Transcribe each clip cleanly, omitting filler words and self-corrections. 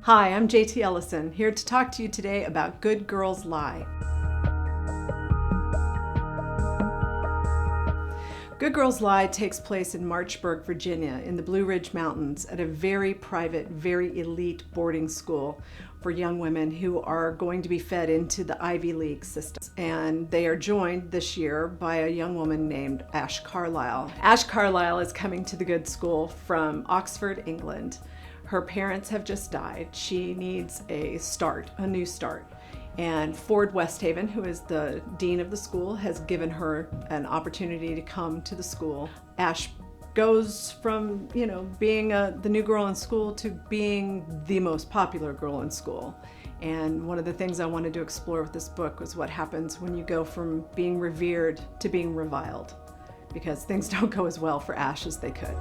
Hi, I'm JT Ellison, here to talk to you today about Good Girls Lie. Good Girls Lie takes place in Marchburg, Virginia, in the Blue Ridge Mountains at a very private, very elite boarding school for young women who are going to be fed into the Ivy League system. And they are joined this year by a young woman named Ash Carlisle. Ash Carlisle is coming to the good school from Oxford, England. Her parents have just died. She needs a new start. And Ford Westhaven, who is the dean of the school, has given her an opportunity to come to the school. Ash goes from, being the new girl in school to being the most popular girl in school. And one of the things I wanted to explore with this book was what happens when you go from being revered to being reviled, because things don't go as well for Ash as they could.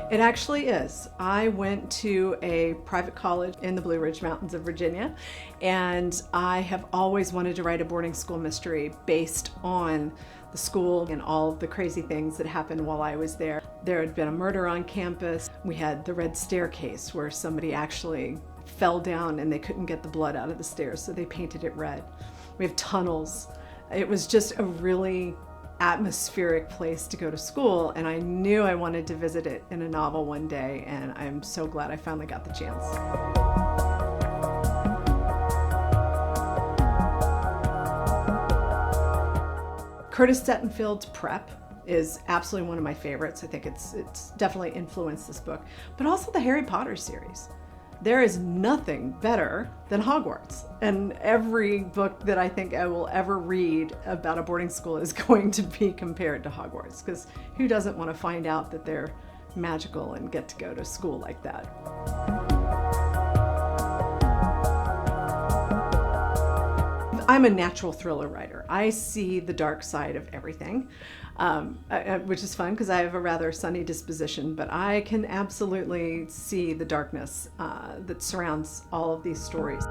It actually is. I went to a private college in the Blue Ridge Mountains of Virginia, and I have always wanted to write a boarding school mystery based on the school and all of the crazy things that happened while I was there. There had been a murder on campus. We had the red staircase where somebody actually fell down and they couldn't get the blood out of the stairs, so they painted it red. We have tunnels. It was just a really atmospheric place to go to school, and I knew I wanted to visit it in a novel one day, and I'm so glad I finally got the chance. Curtis Sittenfeld's Prep is absolutely one of my favorites. I think it's definitely influenced this book, but also the Harry Potter series. There is nothing better than Hogwarts, and every book that I think I will ever read about a boarding school is going to be compared to Hogwarts, because who doesn't want to find out that they're magical and get to go to school like that? I'm a natural thriller writer. I see the dark side of everything, which is fun because I have a rather sunny disposition, but I can absolutely see the darkness that surrounds all of these stories.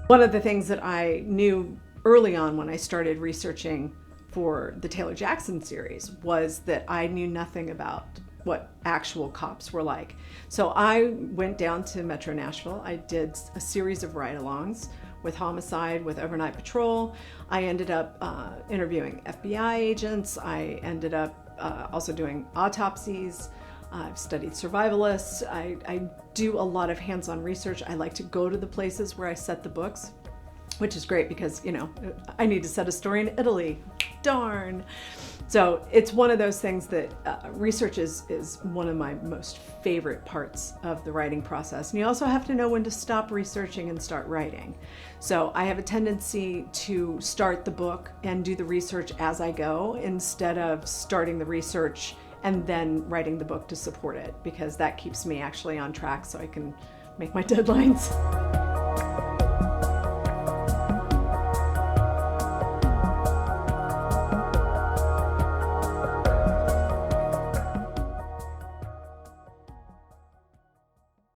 One of the things that I knew early on when I started researching for the Taylor Jackson series was that I knew nothing about what actual cops were like. So I went down to Metro Nashville. I did a series of ride-alongs with Homicide, with Overnight Patrol. I ended up interviewing FBI agents. I ended up also doing autopsies. I've studied survivalists. I do a lot of hands-on research. I like to go to the places where I set the books, which is great because, I need to set a story in Italy. Darn. So it's one of those things that research is one of my most favorite parts of the writing process. And you also have to know when to stop researching and start writing. So I have a tendency to start the book and do the research as I go instead of starting the research and then writing the book to support it, because that keeps me actually on track so I can make my deadlines.